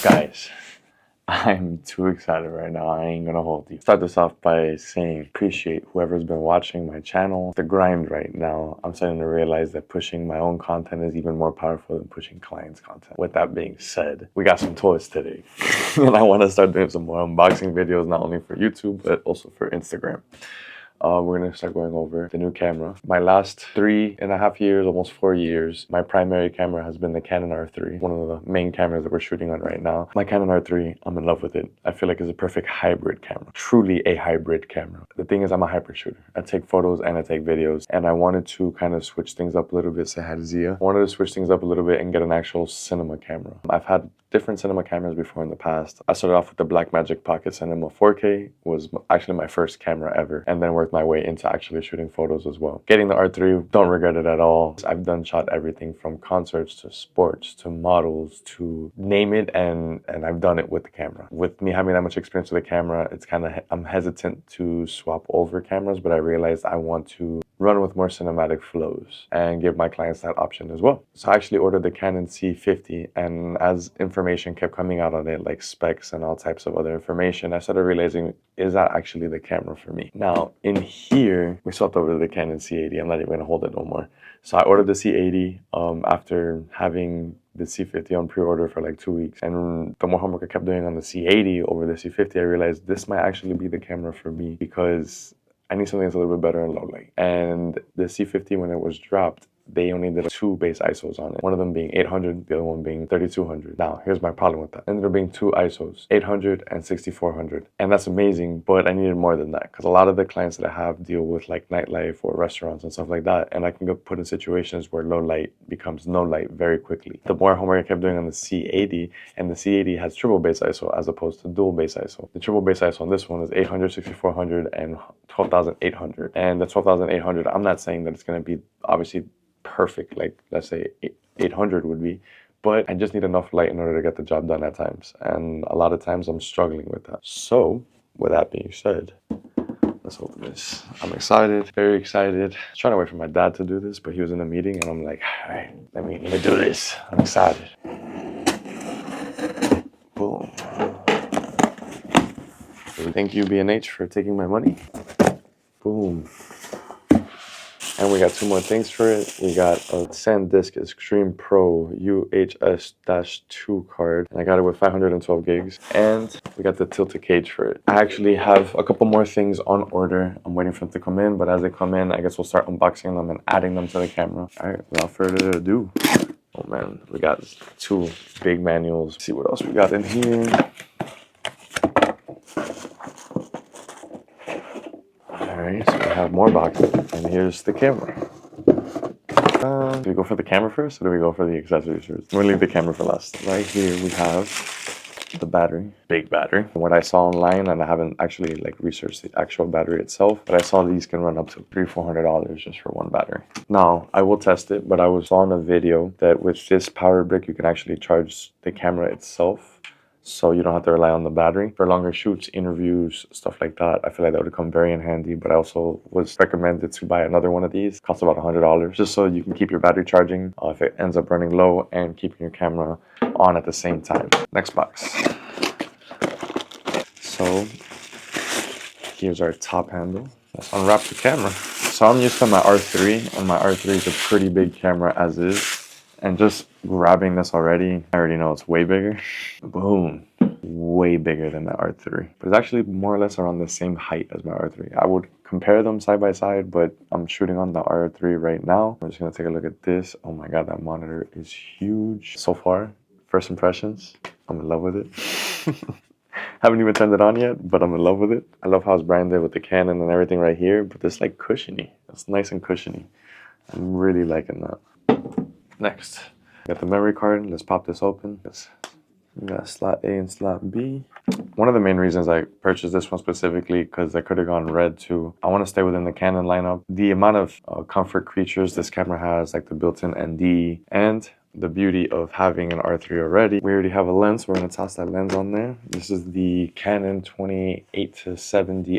Guys, I'm too excited right now. I ain't gonna hold you. Start this off by saying appreciate whoever's been watching my channel. The grind right now, I'm starting to realize that pushing my own content is even more powerful than pushing clients' content. With that being said, we got some toys today. And I want to start doing some more unboxing videos, not only for YouTube, but also for Instagram. We're going to start going over the new camera. My last 3.5 years, almost 4 years, my primary camera has been the Canon R3, one of the main cameras that we're shooting on right now. My Canon R3, I'm in love with it. I feel like it's a perfect hybrid camera, truly a hybrid camera. The thing is, I'm a hybrid shooter. I take photos and I take videos, and I wanted to kind of switch things up a little bit. So I had Zia. I wanted to switch things up a little bit and get an actual cinema camera. I've had different cinema cameras before in the past. I started off with the Blackmagic Pocket Cinema 4K, was actually my first camera ever, and then worked my way into actually shooting photos as well. Getting the R3, don't regret it at all. I've shot everything from concerts to sports to models to name it, and I've done it with the camera. With me having that much experience with the camera, it's kind of, I'm hesitant to swap over cameras, but I realized I want to run with more cinematic flows and give my clients that option as well. So I actually ordered the Canon C50, and as information kept coming out on it, like specs and all types of other information, I started realizing, is that actually the camera for me? Now, in here, we swapped over to the Canon C80. I'm not even gonna hold it no more. So I ordered the C80 after having the C50 on pre-order for like 2 weeks. And the more homework I kept doing on the C80 over the C50, I realized this might actually be the camera for me, because I need something that's a little bit better in low light. And the C50, when it was dropped, they only did 2 base ISOs on it. One of them being 800, the other one being 3200. Now, here's my problem with that. Ended up being 2 ISOs, 800 and 6400. And that's amazing, but I needed more than that, because a lot of the clients that I have deal with like nightlife or restaurants and stuff like that. And I can get put in situations where low light becomes no light very quickly. The more homework I kept doing on the C80, and the C80 has triple base ISO as opposed to dual base ISO. The triple base ISO on this one is 800, 6400, and 12,800. And the 12,800, I'm not saying that it's going to be obviously perfect, like let's say 800 would be, but I just need enough light in order to get the job done at times, and a lot of times I'm struggling with that. So with that being said, let's open this. I'm excited, very excited. I was trying to wait for my dad to do this, but he was in a meeting, and I'm like, all right, let me do this. I'm excited. Boom. Thank you, B&H, for taking my money. Boom. And we got 2 more things for it. We got a SanDisk Extreme Pro UHS-2 card, and I got it with 512 gigs. And we got the Tilta cage for it. I actually have a couple more things on order. I'm waiting for them to come in, but as they come in, I guess we'll start unboxing them and adding them to the camera. All right, without further ado. Oh man, we got 2 big manuals. Let's see what else we got in here. Alright, so we have more boxes, and here's the camera. Do we go for the camera first, or do we go for the accessories first? We'll leave the camera for last. Right here we have the battery, big battery. What I saw online, and I haven't actually like researched the actual battery itself, but I saw these can run up to $300-400 just for one battery. Now, I will test it, but I was on a video that with this power brick, you can actually charge the camera itself, so you don't have to rely on the battery. For longer shoots, interviews, stuff like that, I feel like that would come very in handy. But I also was recommended to buy another one of these. It costs about $100, just so you can keep your battery charging if it ends up running low, and keeping your camera on at the same time. Next box. So here's our top handle. Let's unwrap the camera. So I'm used to my R3, and my R3 is a pretty big camera as is. And just grabbing this already, I already know it's way bigger. Boom. Way bigger than my R3. But it's actually more or less around the same height as my R3. I would compare them side by side, but I'm shooting on the R3 right now. I'm just going to take a look at this. Oh my god, that monitor is huge. So far, first impressions, I'm in love with it. Haven't even turned it on yet, but I'm in love with it. I love how it's branded with the Canon and everything right here, but it's like cushiony. It's nice and cushiony. I'm really liking that. Next, got the memory card. Let's pop this open. We got slot A and slot B. One of the main reasons I purchased this one specifically, because I could have gone red too. I want to stay within the Canon lineup. The amount of comfort features this camera has, like the built-in ND, and the beauty of having an R3 already. We already have a lens. We're going to toss that lens on there. This is the Canon 28-70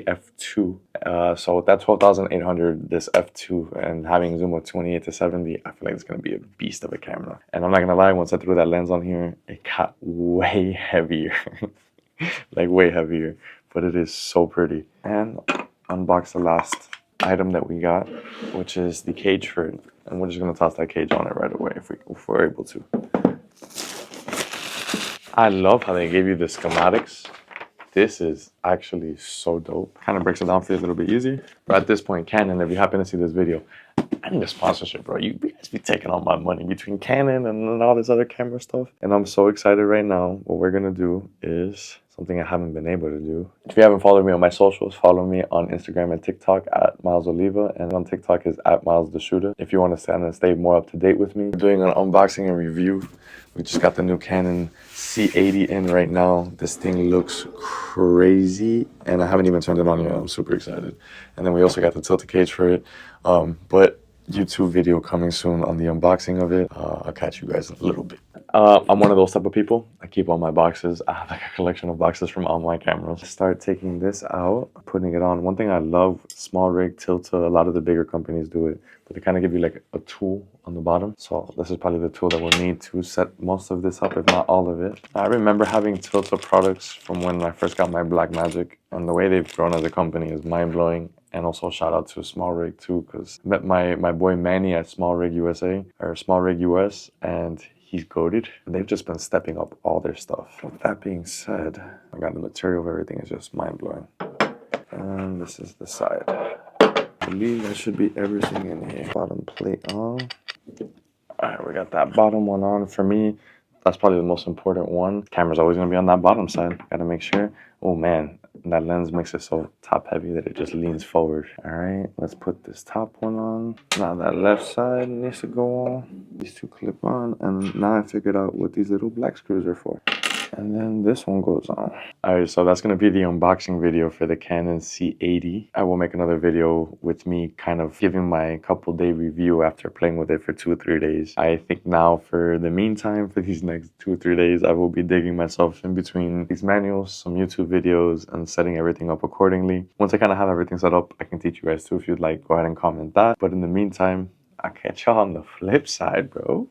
f2. So with that 12,800, this f2, and having zoom of 28-70, I feel like it's going to be a beast of a camera. And I'm not going to lie, once I threw that lens on here, it got way heavier. Like way heavier. But it is so pretty. And unbox the last item that we got, which is the cage for it. And we're just going to toss that cage on it right away if we're able to. I love how they gave you the schematics. This is actually so dope. Kind of breaks it down for you a little bit easier. But at this point, Canon, if you happen to see this video, I need a sponsorship, bro. You guys be taking all my money between Canon and all this other camera stuff. And I'm so excited right now. What we're going to do is something I haven't been able to do. If you haven't followed me on my socials, follow me on Instagram and TikTok at Miles Oliva, and on TikTok is at Miles the Shooter. If you want to stand and stay more up to date with me, we're doing an unboxing and review. We just got the new Canon C80 in right now. This thing looks crazy, and I haven't even turned it on yet. I'm super excited. And then we also got the Tilta cage for it. But YouTube video coming soon on the unboxing of it. I'll catch you guys in a little bit. I'm one of those type of people. I keep all my boxes. I have like a collection of boxes from all my cameras. Start taking this out, putting it on. One thing I love, small rig, Tilta, a lot of the bigger companies do it, but they kind of give you like a tool on the bottom. So this is probably the tool that we'll need to set most of this up, if not all of it. I remember having Tilta products from when I first got my Blackmagic, and the way they've grown as a company is mind-blowing. And also shout out to Small Rig too, because I met my boy Manny at Small Rig USA, or Small Rig US, and he's goated. And they've just been stepping up all their stuff. With that being said, I got the material of everything is just mind-blowing. And this is the side. I believe there should be everything in here. Bottom plate on. Alright, we got that bottom one on. For me, that's probably the most important one. Camera's always gonna be on that bottom side. Gotta make sure. Oh man, that lens makes it so top heavy that it just leans forward. All right, let's put this top one on. Now that left side needs to go on. These two clip on, and now I figured out what these little black screws are for. And then this one goes on. All right, so that's gonna be the unboxing video for the Canon C80. I will make another video with me kind of giving my couple-day review after playing with it for 2 or 3 days. I think now for the meantime, for these next 2 or 3 days, I will be digging myself in between these manuals, some YouTube videos, and setting everything up accordingly. Once I kind of have everything set up, I can teach you guys too. If you'd like, go ahead and comment that. But in the meantime, I'll catch y'all on the flip side, bro.